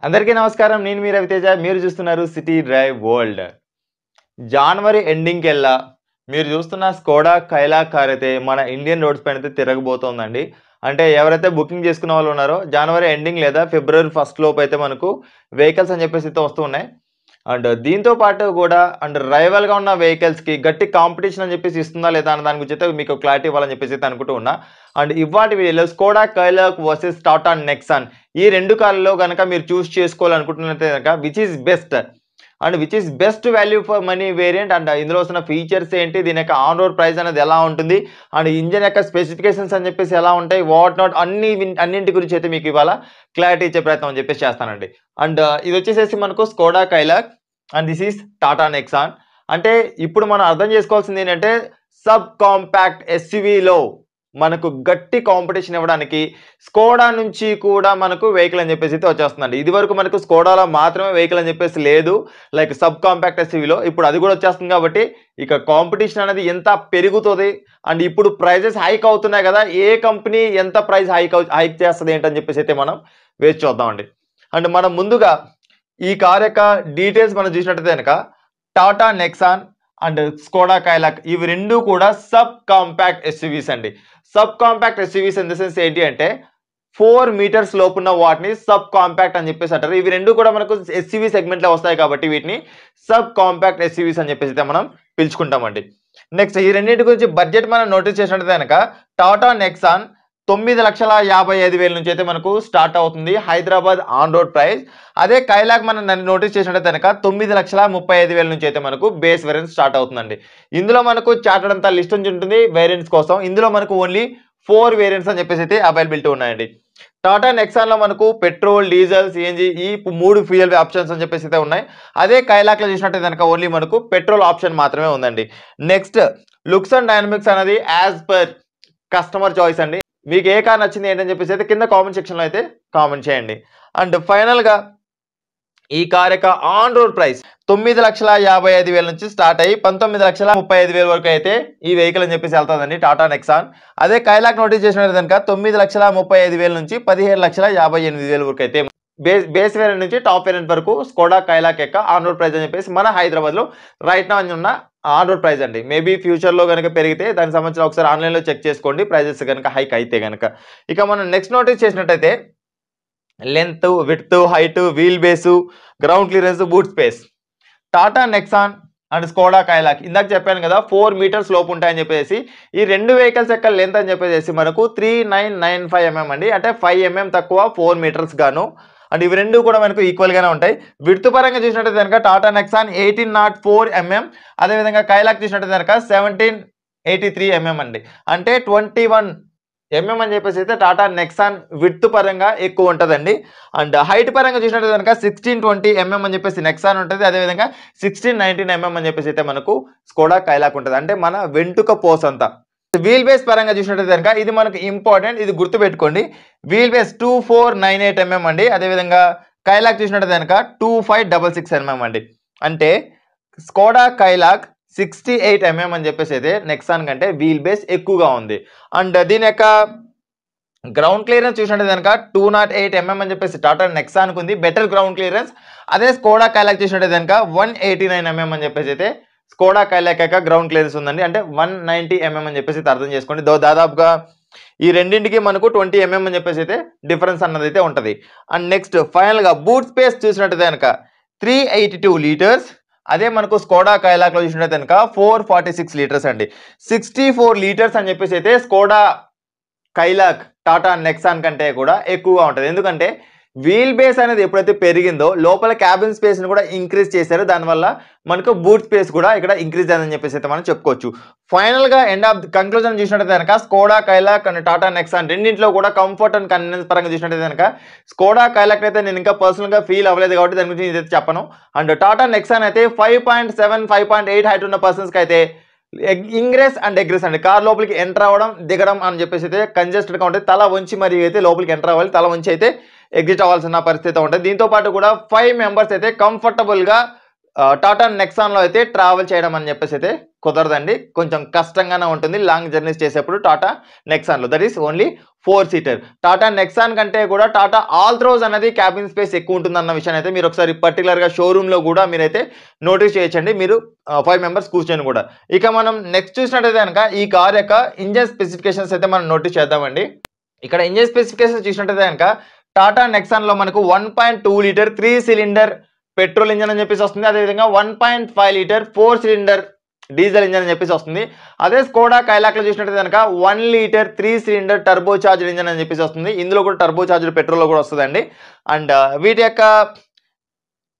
అందరికీ నమస్కారం. నేను మీ రవితేజ. మీరు చూస్తున్నారు సిటీ డ్రైవ్ వరల్డ్. జనవరి ఎండింగ్‌కెల్లా మీరు చూస్తున్న స్కోడా కైలాక్ కార్ అయితే మన ఇండియన్ రోడ్స్ పైన అయితే తిరగబోతోందండి. అంటే ఎవరైతే బుకింగ్ చేసుకున్న వాళ్ళు ఉన్నారో జనవరి ఎండింగ్ లేదా ఫిబ్రవరి ఫస్ట్ లోపు అయితే మనకు వెహికల్స్ అని చెప్పేసి అయితే వస్తూ ఉన్నాయి. అండ్ దీంతో పాటు కూడా రైవల్‌గా ఉన్న వెహికల్స్‌కి గట్టి కాంపిటీషన్ అని చెప్పేసి ఇస్తుందా లేదా అన్న దాని గురించి అయితే మీకు క్లారిటీ ఇవ్వాలని చెప్పేసి అయితే అనుకుంటూ ఉన్నా. అండ్ ఇవాల్టి వీడియోలో Skoda Kylaq versus Tata Nexon ఈ 2 కార్లలో గనక మీరు చూస్ చేసుకోవాలనుకుంటున్నట్లయితే గనక which is best value for money variant and ఇందులో వస్తున్న ఫీచర్స్ ఏంటి, దీని యొక్క ఆన్ రోడ్ ప్రైస్ అనేది ఎలా ఉంటుంది, అండ్ ఇంజిన్ యొక్క స్పెసిఫికేషన్స్ అని చెప్పేసి ఎలా ఉంటాయి, వాట్ నాట్ అన్నింటి గురించి అయితే మీకు ఇవాళ క్లారిటీ ఇచ్చే ప్రయత్నం అని చెప్పేసి చేస్తానండి. అండ్ ఇది వచ్చేసేసి మనకు Skoda Kylaq and this is Tata Nexon. అంటే ఇప్పుడు మనం అర్థం చేసుకోవాల్సింది ఏంటంటే సబ్ కాంపాక్ట్ ఎస్యూవీలో మనకు గట్టి కాంపిటీషన్ ఇవ్వడానికి స్కోడా నుంచి కూడా మనకు వెహికల్ అని చెప్పేసి అయితే వచ్చేస్తుందండి. ఇది వరకు మనకు స్కోడాలో మాత్రమే వెహికల్ అని చెప్పేసి లేదు, లైక్ సబ్ కాంపాక్ట్ ఎస్యూవీలో. ఇప్పుడు అది కూడా వచ్చేస్తుంది కాబట్టి ఇక కాంపిటీషన్ అనేది ఎంత పెరుగుతుంది అండ్ ఇప్పుడు ప్రైజెస్ హైక్ అవుతున్నాయి కదా, ఏ కంపెనీ ఎంత ప్రైస్ హైక్ చేస్తుంది ఏంటని చెప్పేసి అయితే మనం వేచి చూద్దామండి. అండ్ మనం ముందుగా ఈ కార్ యొక్క డీటెయిల్స్ మనం చూసినట్టయితే కనుక Tata Nexon and Skoda Kylaq ఇవి రెండు కూడా సబ్ కాంపాక్ట్ ఎస్యూవీస్ అండి. Sub compact SUVs in the sense ఏంటి అంటే 4 మీటర్స్ లోపున్న వాటిని సబ్ కాంపాక్ట్ అని చెప్పేసి అంటారు. ఇవి రెండు కూడా మనకు ఎస్యూవీ సెగ్మెంట్ లో వస్తాయి కాబట్టి వీటిని సబ్ కాంపాక్ట్ ఎస్యూవీస్ అని చెప్పేసి అయితే మనం పిలుచుకుంటామండి. నెక్స్ట్ ఈ రెండింటి గురించి బడ్జెట్ మనం నోటీస్ చేసినట్లయితే కనుక టాటా నెక్సాన్ 9,55,000 నుంచి అయితే మనకు స్టార్ట్ అవుతుంది హైదరాబాద్ ఆన్ రోడ్ ప్రైస్. అదే కైలాక్ మనం నోటీస్ చేసినట్లయితే కనుక 9,35,000 నుంచి అయితే మనకు బేస్ వేరియంట్ స్టార్ట్ అవుతుందండి. ఇందులో మనకు చార్టెడ్ అంతా లిస్ట్ ఉంటుంది వేరియంట్స్ కోసం. ఇందులో మనకు ఓన్లీ 4 వేరియంట్స్ అని చెప్పేసి అయితే అవైలబిలిటీ ఉన్నాయండి. టాటా నెక్సాన్ లో మనకు పెట్రోల్, డీజిల్, సిఎన్జి ఈ 3 ఫ్యూయల్ ఆప్షన్స్ అని చెప్పేసి అయితే ఉన్నాయి. అదే కైలాక్ లో చూసినట్టయితే కనుక ఓన్లీ మనకు పెట్రోల్ ఆప్షన్ మాత్రమే ఉందండి. నెక్స్ట్ లుక్స్ అండ్ డైనమిక్స్ అనేది యాజ్ పర్ కస్టమర్ చాయిస్ అండి. మీకు ఏ కార్ నచ్చింది ఏంటని చెప్పేసి అయితే కింద కామెంట్ సెక్షన్లో అయితే కామెంట్ చేయండి. అండ్ ఫైనల్గా ఈ కార్ యొక్క ఆన్ రోడ్ ప్రైస్ 9,55,000 నుంచి స్టార్ట్ అయ్యి 19,35,000 వరకు అయితే ఈ వెహికల్ అని చెప్పేసి వెళ్తుందండి టాటా నెక్సాన్. అదే కైలాక్ నోటీస్ చేసిన కనుక 9,35,000 నుంచి 15,58,000 వరకు అయితే బేస్ వేరియంట్ నుంచి టాప్ వేరియంట్ వరకు స్కోడా కైలాక్ యొక్క ఆన్ రోడ్ ప్రైస్ అని చెప్పేసి మన హైదరాబాద్ లో రైట్ నా ఉన్న ఆన్ రోడ్ ప్రైస్ అండి. మేబీ ఫ్యూచర్ లో కనుక పెరిగితే దానికి సంబంధించిన ఒకసారి ఆన్లైన్ లో చెక్ చేసుకోండి ప్రైజెస్ కనుక హైక్ అయితే కనుక. ఇక మనం నెక్స్ట్ నోటీస్ చేసినట్టయితే length, width, height, wheel base, ground clearance, boot space Tata Nexon and Skoda Kylaq ఇందాక చెప్పాను కదా 4 మీటర్స్ లోపు ఉంటాయని చెప్పేసి. ఈ రెండు వెహికల్స్ యొక్క లెంత్ అని చెప్పేసి మనకు 3995 mm అండి. అంటే 5 mm తక్కువ 4 మీటర్స్ గాను. అండ్ ఇవి రెండు కూడా మనకు ఈక్వల్ గానే ఉంటాయి. విడ్త్ పరంగా చూసినట్టయితే కనుక టాటా నెక్సాన్ 1804 mm, అదేవిధంగా కైలాక్ చూసినట్టయితే కనుక 1783 mm అండి. అంటే 21 mm అని చెప్పేసి అయితే టాటా నెక్సాన్ విడ్త్ పరంగా ఎక్కువ ఉంటుందండి. అండ్ హైట్ పరంగా చూసినట్టు కనుక 1620 mm అని చెప్పేసి నెక్సాన్ ఉంటుంది. అదేవిధంగా 1619 mm అని చెప్పేసి అయితే మనకు స్కోడా కైలాక్ ఉంటుంది. అంటే మన వెంటుక పోసంతా. వీల్ బేస్ పరంగా చూసినట్టు కనుక ఇది మనకు ఇంపార్టెంట్, ఇది గుర్తుపెట్టుకోండి. వీల్ బేస్ 2498 mm అండి. అదేవిధంగా కైలాక్ చూసినట్టు కనుక 2566 mm అండి. అంటే స్కోడా కైలాక్ 68 mm అని చెప్పేసి అయితే నెక్సాన్ కంటే వీల్ బేస్ ఎక్కువగా ఉంది. అండ్ దీని యొక్క గ్రౌండ్ క్లియరెన్స్ చూసినట్టు కనుక 208 mm అని చెప్పేసి టాటా నెక్సాన్ కు ఉంది, బెటర్ గ్రౌండ్ క్లియరెన్స్. అదే స్కోడా కైలాక్ చూసినట్టు కనుక 189 mm అని చెప్పేసి అయితే స్కోడా కైలాక్ యొక్క గ్రౌండ్ క్లియరెన్స్ ఉందండి. అంటే 190 mm అని చెప్పేసి అర్థం చేసుకోండి. దాదాపుగా ఈ రెండింటికి మనకు 20 mm అని చెప్పేసి అయితే డిఫరెన్స్ అన్నది అయితే ఉంటుంది. అండ్ నెక్స్ట్ ఫైనల్ గా బూట్ స్పేస్ చూసినట్టు కనుక 382 లీటర్స్. అదే మనకు స్కోడా కైలాక్ లో చూసినట్టు కనుక 446 లీటర్స్ అండి. 64 లీటర్స్ అని చెప్పేసి అయితే స్కోడా కైలాక్ టాటా నెక్సాన్ కంటే కూడా ఎక్కువగా ఉంటుంది. ఎందుకంటే వీల్ బేస్ అనేది ఎప్పుడైతే పెరిగిందో లోపల క్యాబిన్ స్పేస్ ని కూడా ఇంక్రీజ్ చేశారు. దానివల్ల మనకు బూట్ స్పేస్ కూడా ఇక్కడ ఇంక్రీజ్ అయిందని చెప్పేసి అయితే మనం చెప్పుకోవచ్చు. ఫైనల్ గా ఎండ్ ఆఫ్ కంక్లూజన్ చూసినట్టు కనుక Skoda Kylaq and Tata Nexon రెండింటిలో కూడా కంఫర్ట్ అండ్ కన్వీనియన్స్ పరంగా చూసినట్టు కనుక స్కోడా కైలాక్ అయితే నేను ఇంకా పర్సనల్ గా ఫీల్ అవ్వలేదు కాబట్టి దాని గురించి ఇదైతే చెప్పను. అండ్ టాటా నెక్సాన్ అయితే 5.7 5.8 హైట్ ఉన్న పర్సన్స్ కి అయితే ఇంగ్రెస్ అండ్ ఎగ్రెస్ అండి. కార్ లోపలికి ఎంటర్ అవ్వడం దిగడం అని చెప్పేసి అయితే కంజెస్టెడ్ గా ఉంటుంది. తల వంచి మరి అయితే లోపలికి ఎంటర్ అవ్వాలి, తల వంచి అయితే ఎగ్జిట్ అవ్వాల్సిన పరిస్థితి ఉంటుంది. దీంతో పాటు కూడా 5 మెంబర్స్ అయితే కంఫర్టబుల్ గా టాటా నెక్సాన్ లో అయితే ట్రావెల్ చేయడం అని చెప్పేసి అయితే కుదరదండి, కొంచెం కష్టంగానే ఉంటుంది లాంగ్ జర్నీస్ చేసేప్పుడు టాటా నెక్సాన్లో. That is only 4 seater. Tata Nexon కంటే కూడా టాటా ఆల్ట్రోజ్ అనేది క్యాబిన్ స్పేస్ ఎక్కువ ఉంటుందన్న విషయాన్ని అయితే మీరు ఒకసారి పర్టికులర్గా షోరూంలో కూడా మీరైతే నోటీస్ చేయొచ్చండి, మీరు 5 మెంబర్స్ కూర్చొని కూడా. ఇక మనం నెక్స్ట్ చూసినట్టయితే కనుక ఈ కార్ యొక్క ఇంజన్ స్పెసిఫికేషన్స్ అయితే మనం నోటీస్ చేద్దామండి. ఇక్కడ ఇంజన్ స్పెసిఫికేషన్స్ చూసినట్టయితే కనుక టాటా నెక్సాన్లో మనకు 1.2 లీటర్ 3 సిలిండర్ పెట్రోల్ ఇంజన్ అని చెప్పేసి వస్తుంది. అదేవిధంగా 1.5 లీటర్ 4 సిలిండర్ డీజిల్ ఇంజన్ అని చెప్పేసి వస్తుంది. అదే స్కోడా కైలాక్లో చూసినట్టయితే కనుక 1 litre 3 cylinder turbo charger engine అని చెప్పేసి వస్తుంది. ఇందులో కూడా టర్బో చార్జర్ పెట్రోల్లో కూడా వస్తుందండి. అండ్ వీటి యొక్క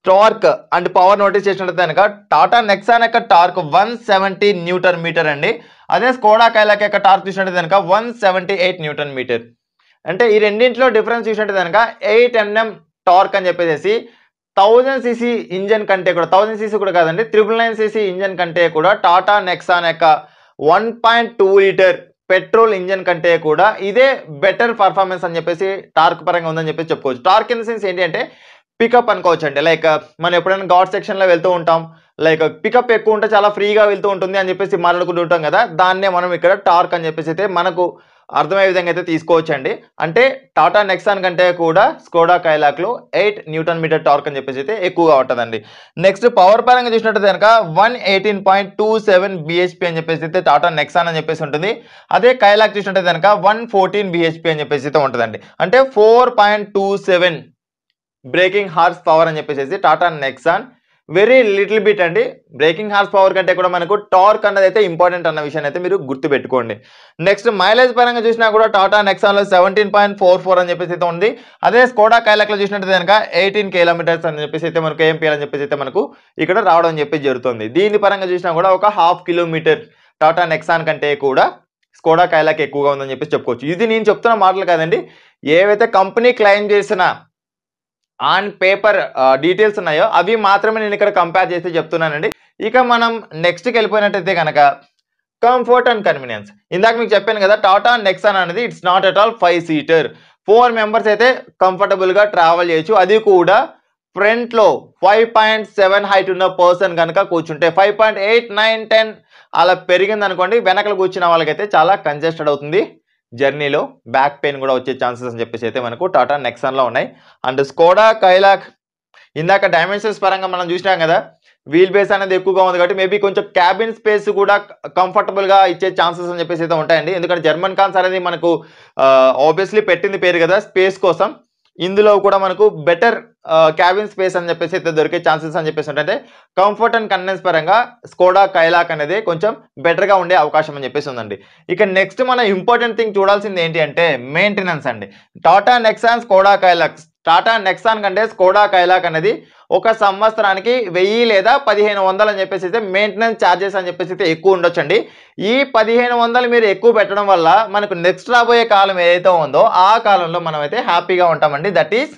టార్క్ అండ్ పవర్ నోటీస్ చేసినట్టయితే కనుక టాటా నెక్సాన్ యొక్క టార్క్ 170 న్యూటన్ మీటర్ అండి. అదే స్కోడా కైలాక్ యొక్క టార్క్ చూసినట్టయితే కనుక 178 న్యూటన్ మీటర్. అంటే ఈ రెండింటిలో డిఫరెన్స్ చూసినట్టయితే కనుక 8 Nm టార్క్ అని చెప్పేసి 1000 cc ఇంజన్ కంటే కూడా 1000 cc కూడా కాదండి 999 cc ఇంజన్ కంటే కూడా టాటా నెక్సాన్ యొక్క 1.2 లీటర్ పెట్రోల్ ఇంజన్ కంటే కూడా ఇదే బెటర్ పర్ఫార్మెన్స్ అని చెప్పేసి టార్క్ పరంగా ఉందని చెప్పేసి చెప్పుకోవచ్చు. టార్క్ ఇన్ ద సెన్స్ ఏంటి అంటే పికప్ అనుకోవచ్చు అండి. లైక్ మనం ఎప్పుడైనా ఘాట్ సెక్షన్లో వెళ్తూ ఉంటాం, లైక్ పికప్ ఎక్కువ ఉంటే చాలా ఫ్రీగా వెళ్తూ ఉంటుంది అని చెప్పేసి మాట్లాడుకుంటూ ఉంటాం కదా, దాన్నే మనం ఇక్కడ టార్క్ అని చెప్పేసి అయితే మనకు అర్థమయ్యే విధంగా అయితే తీసుకోవచ్చు అండి. అంటే టాటా నెక్సాన్ కంటే కూడా స్కోడా కైలాక్లో 8 న్యూటన్ మీటర్ టార్క్ అని చెప్పేసి అయితే ఎక్కువగా ఉంటుందండి. నెక్స్ట్ పవర్ పరంగా చూసినట్టయితే కనుక 118.27 bhp అని చెప్పేసి అయితే టాటా నెక్సాన్ అని చెప్పేసి ఉంటుంది. అదే కైలాక్ చూసినట్టయితే కనుక 114 bhp అని చెప్పేసి అయితే ఉంటుందండి. అంటే 4.27 బ్రేకింగ్ హార్స్ పవర్ అని చెప్పేసి Tata Nexon very little bit అండి. బ్రేకింగ్ హార్స్ పవర్ కంటే కూడా మనకు టార్క్ అన్నది అయితే ఇంపార్టెంట్ అన్న విషయాన్ని అయితే మీరు గుర్తుపెట్టుకోండి. నెక్స్ట్ మైలేజ్ పరంగా చూసినా కూడా టాటా నెక్సాన్లో 17.44 అని చెప్పేసి అయితే ఉంది. అదే స్కోడా కైలాక్లో చూసినట్టు కనుక 18 కిలోమీటర్స్ అని చెప్పేసి అయితే మనకు AMPL అని చెప్పేసి అయితే మనకు ఇక్కడ రావడం అని చెప్పి జరుగుతుంది. దీని పరంగా చూసినా కూడా ఒక 1/2 కిలోమీటర్ టాటా నెక్సాన్ కంటే కూడా స్కోడా కైలాక్ ఎక్కువగా ఉందని చెప్పేసి చెప్పుకోవచ్చు. ఇది నేను చెప్తున్న మాటలు కాదండి, ఏవైతే కంపెనీ క్లెయిమ్ చేసిన ఆన్ పేపర్ డీటెయిల్స్ ఉన్నాయో అవి మాత్రమే నేను ఇక్కడ కంపేర్ చేసి చెప్తున్నానండి. ఇక మనం నెక్స్ట్కి వెళ్ళిపోయినట్టయితే కనుక కంఫర్ట్ అండ్ కన్వీనియన్స్. ఇందాక మీకు చెప్పాను కదా టాటా నెక్సాన్ అనేది it's not at all 5 seater. 4 members అయితే కంఫర్టబుల్గా ట్రావెల్ చేయొచ్చు. అది కూడా ఫ్రంట్లో 5.7 హైట్ ఉన్న పర్సన్ కనుక కూర్చుంటే 5.8, 9, 10 అలా పెరిగింది అనుకోండి, వెనకలు కూర్చున్న వాళ్ళకైతే చాలా కంజెస్టెడ్ అవుతుంది, జర్నీలో బ్యాక్ పెయిన్ కూడా వచ్చే ఛాన్సెస్ అని చెప్పేసి అయితే మనకు టాటా నెక్సాన్లో ఉన్నాయి. అండ్ స్కోడా కైలాక్ ఇందాక డైమెన్షన్స్ పరంగా మనం చూసినాం కదా, వీల్ బేస్ అనేది ఎక్కువగా ఉంది కాబట్టి మేబీ కొంచెం క్యాబిన్ స్పేస్ కూడా కంఫర్టబుల్గా ఇచ్చే ఛాన్సెస్ అని చెప్పేసి అయితే ఉంటాయండి. ఎందుకంటే జర్మన్ కార్స్ అనేది మనకు ఆబ్వియస్లీ పెట్టింది పేరు కదా స్పేస్ కోసం, ఇందులో కూడా మనకు బెటర్ క్యాబిన్ స్పేస్ అని చెప్పేసి అయితే దొరికే ఛాన్సెస్ అని చెప్పేసి అంటే కంఫర్ట్ అండ్ కన్వీనియన్స్ పరంగా స్కోడా కైలాక్ అనేది కొంచెం బెటర్గా ఉండే అవకాశం అని చెప్పేసి ఉందండి. ఇక నెక్స్ట్ మన ఇంపార్టెంట్ థింగ్ చూడాల్సింది ఏంటి అంటే మెయింటెనెన్స్ అండి. Tata Nexon Skoda Kylaq, Tata Nexon కంటే స్కోడా కైలాక్ అనేది ఒక సంవత్సరానికి 1000 లేదా 1500 అని చెప్పేసి అయితే మెయింటెనెన్స్ ఛార్జెస్ అని చెప్పేసి అయితే ఎక్కువ ఉండొచ్చండి. ఈ 1500 మీరు ఎక్కువ పెట్టడం వల్ల మనకు నెక్స్ట్ రాబోయే కాలం ఏదైతే ఉందో ఆ కాలంలో మనం అయితే హ్యాపీగా ఉంటామండి. That is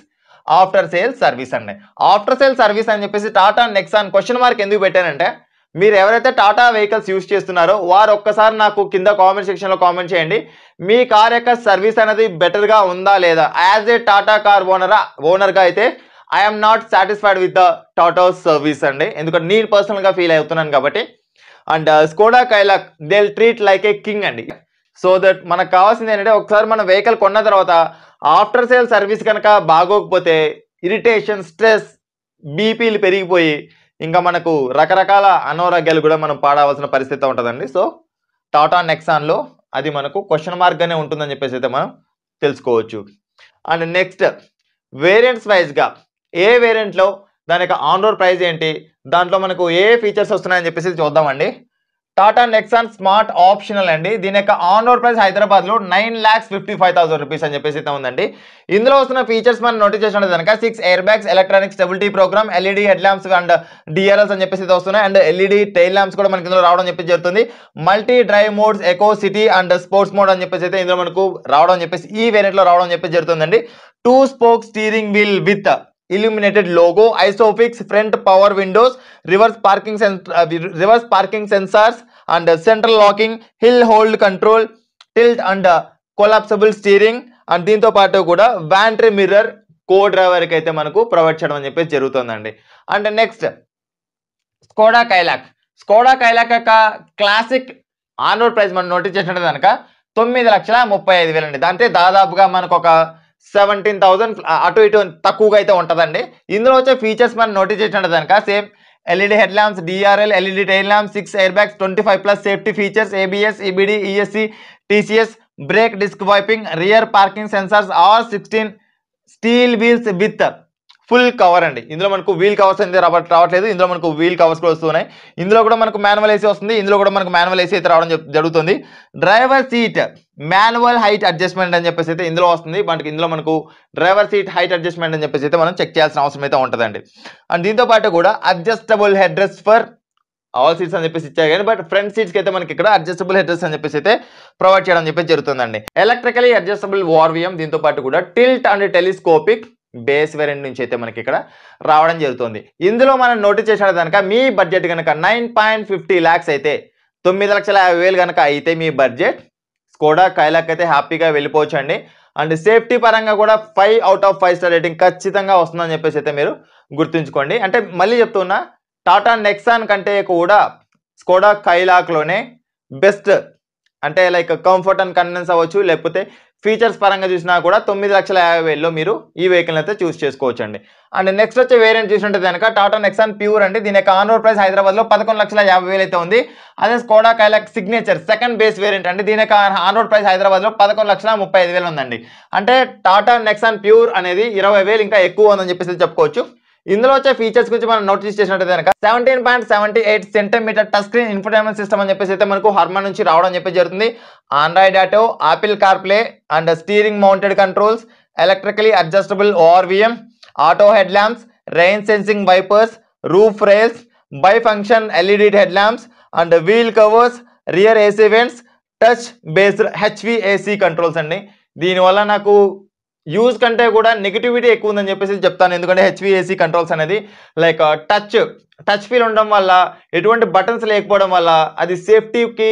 after sale service అండి. ఆఫ్టర్ సేల్ సర్వీస్ అని చెప్పేసి టాటా నెక్సాన్ క్వశ్చన్ మార్క్ ఎందుకు పెట్టానంటే, మీరు ఎవరైతే టాటా వెహికల్స్ యూజ్ చేస్తున్నారో వారు ఒక్కసారి నాకు కింద కామెంట్ సెక్షన్లో కామెంట్ చేయండి, మీ కార్ యొక్క సర్వీస్ అనేది బెటర్గా ఉందా లేదా. యాజ్ ఏ టాటా కార్ ఓనర్గా అయితే I'm not satisfied with the Tata service అండి, ఎందుకంటే నేను పర్సనల్గా ఫీల్ అవుతున్నాను కాబట్టి. And Skoda Kylaq they will treat like a king అండి. సో దట్ మనకు కావాల్సింది ఏంటంటే ఒకసారి మన వెహికల్ కొన్న తర్వాత ఆఫ్టర్ సేల్ సర్వీస్ కనుక బాగోకపోతే ఇరిటేషన్, స్ట్రెస్, బీపీలు పెరిగిపోయి ఇంకా మనకు రకరకాల అనారోగ్యాలు కూడా మనం పాడవలసిన పరిస్థితి ఉంటుందండి. సో టాటా నెక్సాన్లో అది మనకు క్వశ్చన్ మార్క్గానే ఉంటుందని చెప్పేసి అయితే మనం తెలుసుకోవచ్చు. అండ్ నెక్స్ట్ వేరియంట్స్ వైజ్గా ఏ వేరియంట్లో దాని యొక్క ఆన్ రోడ్ ప్రైస్ ఏంటి, దాంట్లో మనకు ఏ ఫీచర్స్ వస్తున్నాయని చెప్పేసి చూద్దామండి. టాటా నెక్సాన్ స్మార్ట్ ఆప్షనల్ అండి. దీని యొక్క ఆన్ రోడ్ ప్రైస్ హైదరాబాద్లో 9,55,000 రూపీస్ అని చెప్పేసి అయితే ఉందండి. ఇందులో వస్తున్న ఫీచర్స్ మనం నోటీస్ చేసినట్టు కనుక 6 air bags, electronic stability programme, LED head lamps and DRLs అని చెప్పేసి అయితే వస్తున్నాయి. అండ్ ఎల్ఈడి టైల్ ల్యాంప్స్ కూడా మనకి ఇందులో రావడం చెప్పేసి జరుగుతుంది. Multi drive modes, eco city and sports mode అని చెప్పేసి అయితే ఇందులో మనకు రావడం చెప్పేసి ఈ వేరియంట్లో రావడం చెప్పేసి జరుగుతుందండి. 2 spoke steering wheel with illuminated logo, isofix front power windows, reverse parking sensors and central locking, hill hold control, tilt and collapsible steering and దీంతో పాటు కూడా వ్యాంట్రీ మిర్రర్ కో డ్రైవర్కి అయితే మనకు ప్రొవైడ్ చేయడం అని చెప్పేసి జరుగుతుందండి. And next Skoda Kylaq. Skoda Kylaq యొక్క క్లాసిక్ ఆన్ రోడ్ ప్రైస్ మనం నోటీస్ చేసినట్టు కనుక 9,35,000 అండి. అంటే దాదాపుగా మనకు ఒక 17,000 అటు ఇటు తక్కువగా అయితే ఉంటుందండి. ఇందులో వచ్చే ఫీచర్స్ మనం నోటీస్ చేసినట్టు కనుక same LED head lamps, DRL, LED tail lamps, 6 air bags, 25+ safety features, ABS, EBD, ESC, TCS, brake disc wiping, rear parking sensors, R 16 steel wheels with full cover అండి. ఇందులో మనకు వీల్ కవర్స్ అయితే రావట్లేదు, ఇందులో మనకు wheel covers కూడా వస్తున్నాయి. ఇందులో కూడా మనకు మాన్యువల్ ఏసీ వస్తుంది, ఇందులో కూడా మనకు మాన్యువల్ ఏసీ అయితే రావడం జరుగుతుంది. Driver seat manual height adjustment అని చెప్పేసి అయితే ఇందులో వస్తుంది. మనకి ఇందులో మనకు డ్రైవర్ సీట్ హైట్ అడ్జస్ట్మెంట్ అని చెప్పేసి అయితే మనం చెక్ చేయాల్సిన అవసరం అయితే ఉంటుందండి. అండ్ దీంతో పాటు కూడా adjustable head rest for all seats అని చెప్పేసి ఇచ్చారు కానీ బట్ ఫ్రంట్ సీట్స్కి అయితే మనకి ఇక్కడ అడ్జస్టబుల్ హెడ్ రెస్ట్ అని చెప్పేసి అయితే ప్రొవైడ్ చేయడం చెప్పేసి జరుగుతుందండి. ఎలక్ట్రికలీ అడ్జస్టబుల్ వార్వియం, దీంతో పాటు కూడా tilt and telescopic base variant నుంచి అయితే మనకి ఇక్కడ రావడం జరుగుతుంది. ఇందులో మనం నోటీస్ చేసిన కనుక మీ బడ్జెట్ కనుక 9.50 lakhs అయితే 9,50,000 కనుక అయితే మీ బడ్జెట్ స్కోడా కైలాక్ అయితే హ్యాపీగా వెళ్ళిపోవచ్చు అండి. అండ్ సేఫ్టీ పరంగా కూడా 5 out of 5 స్టార్ రేటింగ్ ఖచ్చితంగా వస్తుందని చెప్పేసి అయితే మీరు గుర్తుంచుకోండి. అంటే మళ్ళీ చెప్తున్నా, టాటా నెక్సాన్ కంటే కూడా స్కోడా కైలాక్లోనే బెస్ట్, అంటే లైక్ కంఫర్ట్ అండ్ కన్వీనియన్స్ అవ్వచ్చు, లేకపోతే ఫీచర్స్ పరంగా చూసినా కూడా 9,50,000లో మీరు ఈ వెహికల్ అయితే చూస్ చేసుకోవచ్చు అండి. అండ్ నెక్స్ట్ వచ్చే వేరియంట్ చూసినట్టు కనుక టాటా నెక్సాన్ ప్యూర్ అండి. దీని యొక్క ఆన్ రోడ్ ప్రైస్ హైదరాబాద్లో 11,50,000 అయితే ఉంది. అదే Skoda Kylaq signature second base variant అండి. దీని యొక్క ఆన్ రోడ్ ప్రైస్ హైదరాబాద్లో 11,35,000 ఉందండి. అంటే టాటా నెక్సాన్ ప్యూర్ అనేది 20,000 ఇంకా ఎక్కువ ఉందని చెప్పేసి చెప్పుకోవచ్చు. ఇందులో వచ్చే ఫీచర్స్ గురించి మనం నోటీస్ చేసినట్టు కనుక 17.78 centimetre touch screen infotainment system అని చెప్పేసి అయితే మనకు హర్మన్ నుంచి రావడం చెప్పేసి జరుగుతుంది. Android Auto, Apple CarPlay and steering mounted controls, electrically adjustable ORVM, auto head lamps, rain sensing wipers, roof rails, bi function LED head lamps and wheel covers, rear AC vents, touch based HVAC controls అండి. దీనివల్ల నాకు use కంటే కూడా negativity ఎక్కువ ఉందని చెప్పేసి చెప్తాను. ఎందుకంటే హెచ్విఏసీ కంట్రోల్స్ అనేది లైక్ టచ్ ఫీల్ ఉండడం వల్ల, ఎటువంటి బటన్స్ లేకపోవడం వల్ల అది సేఫ్టీకి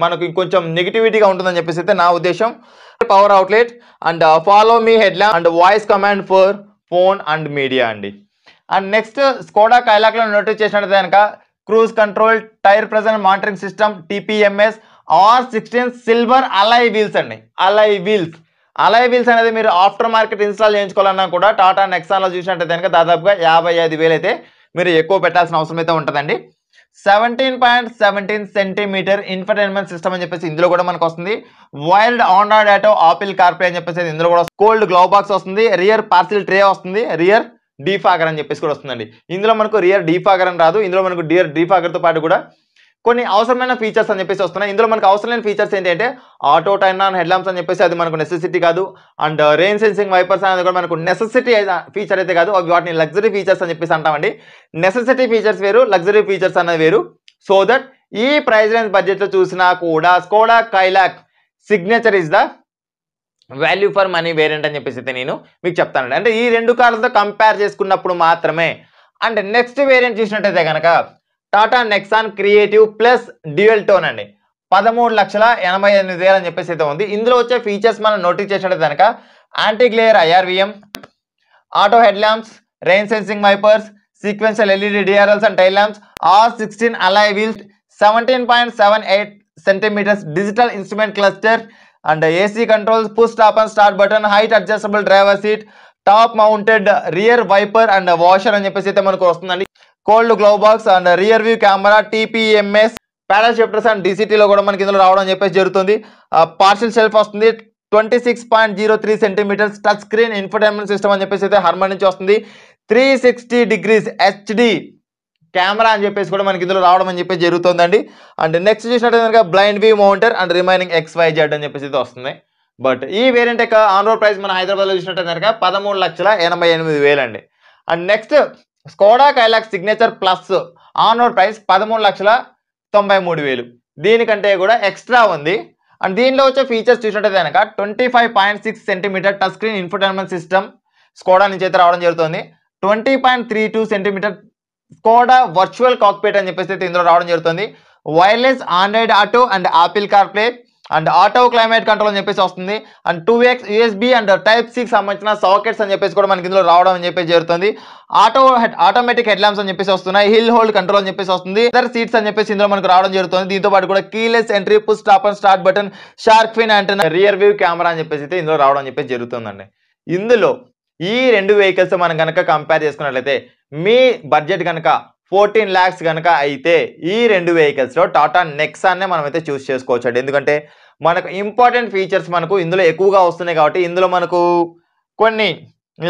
మనకు కొంచెం నెగిటివిటీగా ఉంటుందని చెప్పేసి అయితే నా ఉద్దేశం. Power outlet and follow me head lamp and voice command for phone and media అండి. అండ్ నెక్స్ట్ స్కోడా కైలాక్లో నోటీస్ చేసినట్టు కనుక cruise control, tyre pressure monitoring system, TPMS, R16 silver alloy wheels అండి. అలాయ్ వీల్స్ అనేది మీరు after market install చేయించుకోవాలన్నా కూడా టాటా నెక్సాన్లో చూసినట్టు కనుక దాదాపుగా 55,000 అయితే మీరు ఎక్కువ పెట్టాల్సిన అవసరం అయితే ఉంటుందండి. 17.17 సెంటీమీటర్ ఇన్ఫర్టైన్మెంట్ సిస్టమ్ అని చెప్పేసి ఇందులో కూడా మనకు వస్తుంది. Wired Android Auto, Apple CarPlay అని చెప్పేసి ఇందులో కూడా కోల్డ్ గ్లవ్ బాక్స్ వస్తుంది, రియర్ పార్సిల్ ట్రే వస్తుంది, రియర్ డీఫాగర్ అని చెప్పేసి కూడా వస్తుందండి. ఇందులో మనకు రియర్ డీఫాగర్ అని రాదు, ఇందులో మనకు రియర్ డీఫాగర్తో పాటు కూడా కొన్ని అవసరమైన ఫీచర్స్ అని చెప్పేసి వస్తున్నాయి. ఇందులో మనకు అవసరమైన ఫీచర్స్ ఏంటంటే ఆటో టైన్ ఆన్ హెడ్ ల్యాంప్స్ అని చెప్పేసి అది మనకు నెసెసిటీ కాదు. అండ్ రెయిన్ సెన్సింగ్ వైపర్స్ అనేది కూడా మనకు నెసెసిటీ ఫీచర్ అయితే కాదు, అవి వాటిని లగ్జరీ ఫీచర్స్ అని చెప్పేసి అంటామండి. నెసెసిటీ ఫీచర్స్ వేరు, లగ్జరీ ఫీచర్స్ అనేది వేరు. సో దట్ ఈ ప్రైస్ రేంజ్ బడ్జెట్లో చూసినా కూడా Skoda Kylaq signature is the value for money variant అని చెప్పేసి అయితే నేను మీకు చెప్తానండి. అంటే ఈ రెండు కార్లతో కంపేర్ చేసుకున్నప్పుడు మాత్రమే. అండ్ నెక్స్ట్ వేరియంట్ చూసినట్టయితే కనుక Tata Nexon creative plus dual tone అండి. 13,88,000 అని చెప్పేసి అయితే ఉంది. ఇందులో వచ్చే ఫీచర్స్ మనం నోటీస్ చేసినట్టు కనుక anti glare IRVM, auto head lamps, rain sensing wipers, sequential LED DRLs and tail lamps, R16 alloy wheels, 17.78 centimetres digital instrument cluster and AC controls, push stop and start button, height adjustable driver seat, top mounted rear wiper and washer అని చెప్పేసి అయితే మనకు వస్తుందండి. Cold glove box and rear view camera, TPMS, paddle shifters and డీసీటీలో కూడా మనకి ఇందులో రావడం చెప్పేసి జరుగుతుంది. పార్షల్ షెల్ఫ్ వస్తుంది. 26.03 centimetres touch screen infotainment system అని చెప్పేసి అయితే హర్మన్ నుంచి వస్తుంది. 360 degrees హెచ్డి కెమెరా అని చెప్పేసి కూడా మనకి ఇందులో రావడం అని చెప్పేసి జరుగుతుందండి. అండ్ నెక్స్ట్ చూసినట్టు blind view monitor and remaining XYZ అని చెప్పేసి అయితే వస్తుంది. బట్ ఈ వేరియంట్ యొక్క ఆన్ రోడ్ ప్రైస్ మన హైదరాబాద్లో చూసినట్టు కనుక 13,88,000 అండి. And next Skoda Kylaq signature plus on road price 13,93,000. దీనికంటే కూడా ఎక్స్ట్రా ఉంది. అండ్ దీనిలో వచ్చే ఫీచర్స్ చూసినట్టు కనుక 25.6 centimetre touch screen infotainment system Skoda నుంచి అయితే రావడం జరుగుతుంది. 20.32 సెంటీమీటర్ స్కోడా వర్చువల్ కాక్పిట్ అని చెప్పేసి అయితే ఇందులో రావడం జరుగుతుంది. Wireless Android auto and apple CarPlay, and auto climate control అని చెప్పేసి వస్తుంది. And 2x USB and Type-C సంబంధించిన సాకెట్స్ అని చెప్పేసి కూడా మనకి ఇందులో రావడం అని చెప్పేసి జరుగుతుంది. ఆటోమేటిక్ హెడ్ ల్యాంప్స్ అని చెప్పేసి వస్తున్నాయి. హిల్ హోల్డ్ కంట్రోల్ అని చెప్పేసి వస్తుంది. లెదర్ సీట్స్ అని చెప్పేసి ఇందులో మనకు రావడం జరుగుతుంది. దీంతో పాటు కూడా keyless entry, push stop and start button, shark fin antenna, rear view camera అని చెప్పేసి అయితే ఇందులో రావడం అని చెప్పేసి జరుగుతుందండి. ఇందులో ఈ రెండు వెహికల్స్ మనం కనుక కంపేర్ చేసుకున్నట్లయితే మీ బడ్జెట్ కనుక 14 lakhs కనుక అయితే ఈ రెండు వెహికల్స్లో టాటా నెక్సాన్నే మనం అయితే చూస్ చేసుకోవచ్చు అండి. ఎందుకంటే మనకు ఇంపార్టెంట్ ఫీచర్స్ మనకు ఇందులో ఎక్కువగా వస్తున్నాయి కాబట్టి ఇందులో మనకు కొన్ని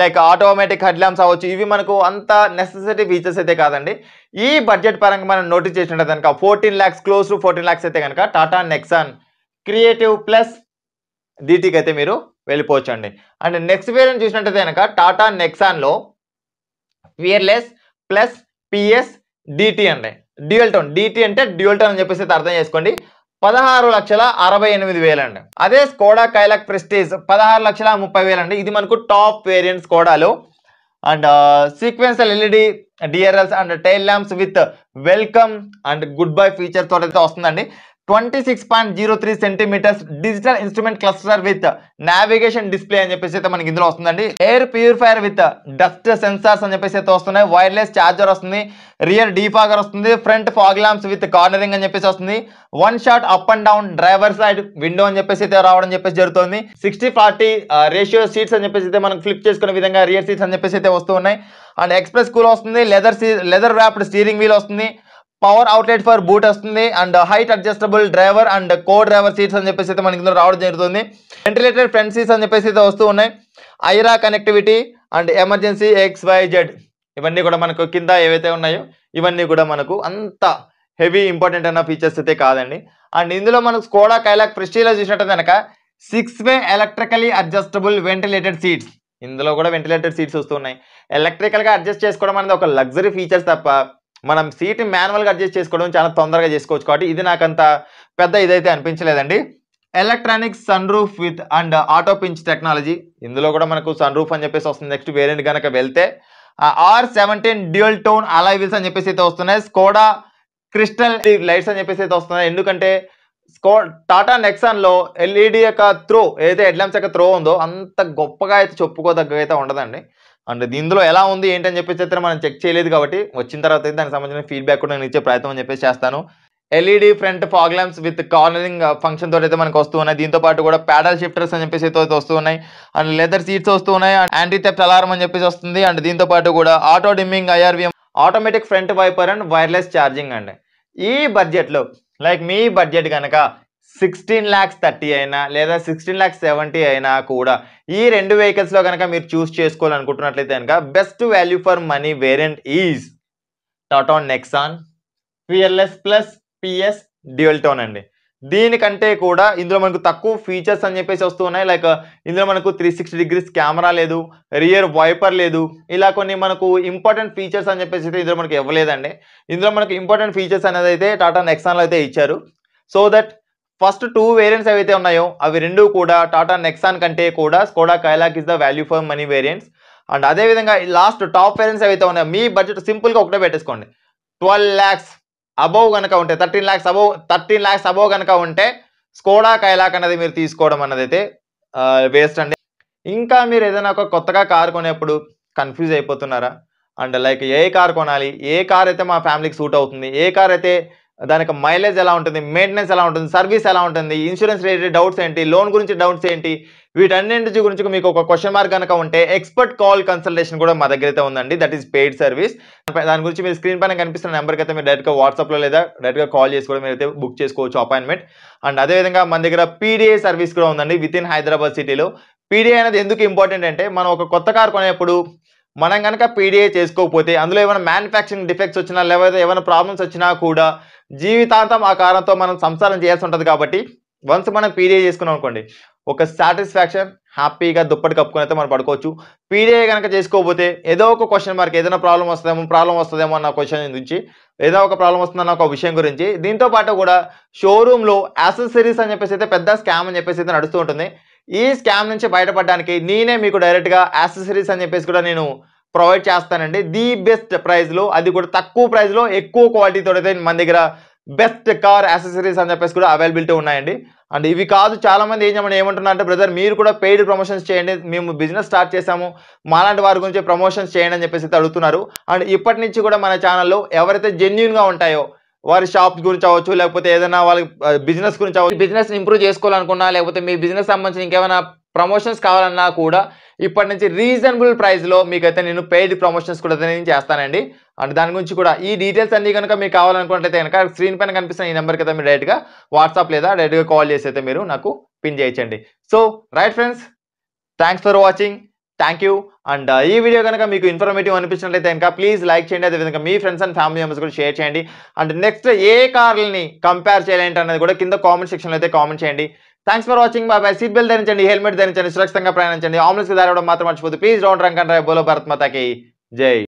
లైక్ ఆటోమేటిక్ హెడ్ ల్యాంప్స్ అవ్వచ్చు, ఇవి మనకు అంత నెసెసిటీ ఫీచర్స్ అయితే కాదండి. ఈ బడ్జెట్ పరంగా మనం నోటీస్ చేసినట్టు కనుక 14 lakhs, క్లోజ్ టు 14 lakhs అయితే కనుక టాటా నెక్సాన్ క్రియేటివ్ ప్లస్ DTకి అయితే మీరు వెళ్ళిపోవచ్చు అండి. అండ్ నెక్స్ట్ వేరియంట్ చూసినట్టయితే కనుక టాటా నెక్సాన్లో ఫియర్లెస్ ప్లస్ PS DT అండి. డ్యూయల్ టోన్, DT అంటే డ్యూయల్ టోన్ అని చెప్పేసి అర్థం చేసుకోండి. 16,68,000 అండి. అదే స్కోడా కైలాక్ ప్రెస్టీజ్ 16,30,000 అండి. ఇది మనకు టాప్ వేరియంట్ స్కోడాలో. And sequential LED DRLs and tail lamps with welcome and good bye feature తోటి అయితే వస్తుందండి. 26.03 centimetres digital instrument cluster with navigation display అని చెప్పేసి అయితే మనకి ఇందులో వస్తుందండి. Air purifier with dust sensors అని చెప్పేసి అయితే వస్తున్నాయి. వైర్లెస్ ఛార్జర్ వస్తుంది. రియర్ డీఫాగర్ వస్తుంది. Front fog lamps with cornering అని చెప్పేసి వస్తుంది. 1 shot up and down driver side window అని చెప్పేసి అయితే రావడం చెప్పేసి జరుగుతుంది. 60-40 రేషియో సీట్స్ అని చెప్పేసి అయితే మనం ఫ్లిప్ చేసుకునే విధంగా రియర్ సీట్స్ అని చెప్పేసి అయితే వస్తూ ఉన్నాయి. అండ్ ఎక్స్ప్రెస్ కూల్ వస్తుంది. లెదర్ ర్యాప్డ్ స్టీరింగ్ వీల్ వస్తుంది. పవర్ అవుట్లెట్ ఫర్ బూట్ వస్తుంది. And height adjustable driver and co driver seats అని చెప్పేసి అయితే మనకి ఇందులో రావడం జరుగుతుంది. వెంటిలేటెడ్ ఫ్రంట్ సీట్స్ అని చెప్పేసి అయితే వస్తూ ఉన్నాయి. Aira connectivity and emergency XYZ ఇవన్నీ కూడా మనకు కింద ఏవైతే ఉన్నాయో ఇవన్నీ కూడా మనకు అంత హెవీ ఇంపార్టెంట్ అన్న ఫీచర్స్ అయితే కాదండి. అండ్ ఇందులో మనకు స్కోడా కైలాక్ ప్రెస్టీజ్లో చూసినట్టు కనుక 6-way electrically adjustable ventilated seats, ఇందులో కూడా వెంటిలేటెడ్ సీట్స్ వస్తున్నాయి. ఎలక్ట్రికల్గా అడ్జస్ట్ చేసుకోవడం అనేది ఒక లగ్జరీ ఫీచర్స్ తప్ప మనం సీట్ మాన్యువల్గా అడ్జస్ట్ చేసుకోవడం చాలా తొందరగా చేసుకోవచ్చు కాబట్టి ఇది నాకు అంత పెద్ద ఇదైతే అనిపించలేదండి. Electronic sunroof with and auto pinch technology, ఇందులో కూడా మనకు సన్ రూఫ్ అని చెప్పేసి వస్తుంది. నెక్స్ట్ వేరియంట్ కనుక వెళ్తే R17 dual tone alloy wheels అని చెప్పేసి అయితే వస్తున్నాయి. స్కోడా క్రిస్టల్ లైట్స్ అని చెప్పేసి అయితే వస్తున్నాయి. ఎందుకంటే టాటా నెక్సాన్లో LED యొక్క త్రో ఏదైతే హెడ్ ల్యాంప్స్ యొక్క త్రో ఉందో అంత గొప్పగా అయితే చెప్పుకోదగ్గ అయితే ఉండదండి. అండ్ దీనిలో ఎలా ఉంది ఏంటని చెప్పేసి అయితే మనం చెక్ చేయలేదు కాబట్టి వచ్చిన తర్వాత అయితే దానికి సంబంధించిన ఫీడ్బ్యాక్ కూడా నేను ఇచ్చే ప్రయత్నం అని చెప్పేసి చేస్తాను. LED front fog lamps with cornering function తోటి అయితే మనకు వస్తూ ఉన్నాయి. దీంతో పాటు కూడా ప్యాడల్ షిఫ్టర్స్ అని చెప్పేసి అయితే వస్తూ ఉన్నాయి. అండ్ లెదర్ సీట్స్ వస్తూ ఉన్నాయి. అండ్ యాంటీ థెఫ్ట్ అలారం అని చెప్పేసి వస్తుంది. అండ్ దీంతో పాటు కూడా auto dimming IRVM, automatic front wiper and wireless charging అండి. ఈ బడ్జెట్లో లైక్ మీ బడ్జెట్ కనుక 16,30,000 అయినా లేదా 16,70,000 అయినా కూడా ఈ రెండు వెహికల్స్లో కనుక మీరు చూస్ చేసుకోవాలనుకుంటున్నట్లయితే కనుక best value for money variant is Tata Nexon fearless plus PS dual tone అండి. దీనికంటే కూడా ఇందులో మనకు తక్కువ ఫీచర్స్ అని చెప్పేసి వస్తూ ఉన్నాయి. లైక్ ఇందులో మనకు 360 degrees కెమెరా లేదు, రియర్ వైపర్ లేదు, ఇలా కొన్ని మనకు ఇంపార్టెంట్ ఫీచర్స్ అని చెప్పేసి అయితే ఇందులో మనకు ఇవ్వలేదండి. ఇందులో మనకు ఇంపార్టెంట్ ఫీచర్స్ అనేది అయితే టాటా నెక్సాన్లో అయితే ఇచ్చారు. సో దట్ ఫస్ట్ 2 వేరియంట్స్ ఏవైతే ఉన్నాయో అవి రెండు కూడా టాటా నెక్సాన్ కంటే కూడా Skoda Kylaq is the value for money variants. And అదేవిధంగా లాస్ట్ టాప్ వేరియంట్స్ ఏవైతే ఉన్నాయో మీ బడ్జెట్ సింపుల్గా ఒకటే పెట్టేసుకోండి. 12 lakhs అబోవ్ కనుక ఉంటే 13 lakhs అబోవ్ కనుక ఉంటే స్కోడా కైలాక్ అనేది మీరు తీసుకోవడం అన్నది అయితే వేస్ట్ అండి. ఇంకా మీరు ఏదైనా ఒక కొత్తగా కార్ కొనేప్పుడు కన్ఫ్యూజ్ అయిపోతున్నారా? అండ్ లైక్ ఏ కార్ కొనాలి, ఏ కార్ అయితే మా ఫ్యామిలీకి సూట్ అవుతుంది, ఏ కార్ అయితే దానికి మైలేజ్ ఎలా ఉంటుంది, మెయింటెనెన్స్ ఎలా ఉంటుంది, సర్వీస్ ఎలా ఉంటుంది, ఇన్సూరెన్స్ రిలేటెడ్ డౌట్స్ ఏంటి, లోన్ గురించి డౌట్స్ ఏంటి, వీటన్నింటి గురించి మీకు ఒక క్వశ్చన్ మార్క్ కనుక ఉంటే ఎక్స్పర్ట్ కాల్ కన్సల్టేషన్ కూడా మా దగ్గర అయితే ఉందండి. That is paid service. దాని గురించి మీరు స్క్రీన్ పైన కనిపిస్తున్న నెంబర్కి అయితే మీరు డైరెక్ట్గా వాట్సాప్లో లేదా డైరెక్ట్గా కాల్ చేసి కూడా మీరు అయితే బుక్ చేసుకోవచ్చు అపాయింట్మెంట్. అండ్ అదేవిధంగా మన దగ్గర PDA సర్వీస్ కూడా ఉందండి విత్ ఇన్ హైదరాబాద్ సిటీలో. PDA అనేది ఎందుకు ఇంపార్టెంట్ అంటే మనం ఒక కొత్త కార్ కొనేప్పుడు మనం కనుక PDA చేసుకోకపోతే అందులో ఏమైనా మ్యానుఫ్యాక్చరింగ్ డిఫెక్ట్స్ వచ్చినా లేకపోతే ఏమైనా ప్రాబ్లమ్స్ వచ్చినా కూడా జీవితాంతం ఆ కారంతో మనం సంసారం చేయాల్సి ఉంటుంది. కాబట్టి వన్స్ మనం PDA చేసుకున్నాం అనుకోండి ఒక సాటిస్ఫాక్షన్, హ్యాపీగా దుప్పటి కప్పుకొని అయితే మనం పడుకోవచ్చు. PDA కనుక చేసుకోకపోతే ఏదో ఒక క్వశ్చన్ మార్క్, ఏదైనా ప్రాబ్లం వస్తుందేమో అన్న క్వశ్చన్ నుంచి, ఏదో ఒక ప్రాబ్లం వస్తుందన్న ఒక విషయం గురించి. దీంతో పాటు కూడా షోరూంలో యాక్సెసరీస్ అని చెప్పేసి అయితే పెద్ద స్కామ్ అని చెప్పేసి అయితే నడుస్తూ ఉంటుంది. ఈ స్కామ్ నుంచి బయటపడడానికి నేనే మీకు డైరెక్ట్గా యాక్సెసరీస్ అని చెప్పేసి కూడా నేను ప్రొవైడ్ చేస్తానండి. ది బెస్ట్ ప్రైస్లో, అది కూడా తక్కువ ప్రైస్లో ఎక్కువ క్వాలిటీతో అయితే మన దగ్గర బెస్ట్ కార్ యాక్సెసరీస్ అని చెప్పేసి కూడా అవైలబిలిటీ ఉన్నాయండి. అండ్ ఇవి కాదు, చాలా మంది ఏమంటున్నారంటే బ్రదర్ మీరు కూడా పెయిడ్ ప్రమోషన్స్ చేయండి, మేము బిజినెస్ స్టార్ట్ చేసాము, మాలాంటి వారి గురించి ప్రమోషన్స్ చేయండి అని చెప్పేసి అడుగుతున్నారు. అండ్ ఇప్పటి నుంచి కూడా మన ఛానల్లో ఎవరైతే జెన్యూన్గా ఉంటాయో వారి షాప్స్ గురించి అవ్వచ్చు, లేకపోతే ఏదైనా వాళ్ళ బిజినెస్ గురించి అవ్వచ్చు, బిజినెస్ ఇంప్రూవ్ చేసుకోవాలనుకున్నా, లేకపోతే మీ బిజినెస్ సంబంధించి ఇంకేమైనా ప్రమోషన్స్ కావాలన్నా కూడా ఇప్పటి నుంచి రీజనబుల్ ప్రైస్లో మీకైతే నేను పెయిడ్ ప్రమోషన్స్ కూడా నేను చేస్తానండి. అండ్ దాని గురించి కూడా ఈ డీటెయిల్స్ అన్ని కనుక మీకు కావాలనుకున్నట్లయితే కనుక స్క్రీన్ పైన కనిపిస్తున్న ఈ నెంబర్కి అయితే మీరు డైరెక్ట్గా వాట్సాప్ లేదా డైరెక్ట్గా కాల్ చేసి అయితే మీరు నాకు పిన్ చేయొచ్చండి. So right friends, thanks for watching, thank you. And ఈ వీడియో కనుక మీకు ఇన్ఫర్మేటివ్ అనిపించినట్లయితే కనుక ప్లీజ్ లైక్ చేయండి, అదేవిధంగా మీ ఫ్రెండ్స్ అండ్ ఫ్యామిలీ మెంబర్స్ కూడా షేర్ చేయండి. అండ్ నెక్స్ట్ ఏ కార్లని కంపేర్ చేయాలంటే అనేది కూడా కింద కామెంట్ సెక్షన్లో అయితే కామెంట్ చేయండి. Thanks for watching, bye bye. Seat belt ధరించండి, హెల్మెట్ ధరించండి, సురక్షితంగా ప్రయాణించండి, ఆంబులెన్స్ దారి మాత్రం మర్చిపోదు. Please don't drunk and drive. బోలో భారత్ మాతాకి జై.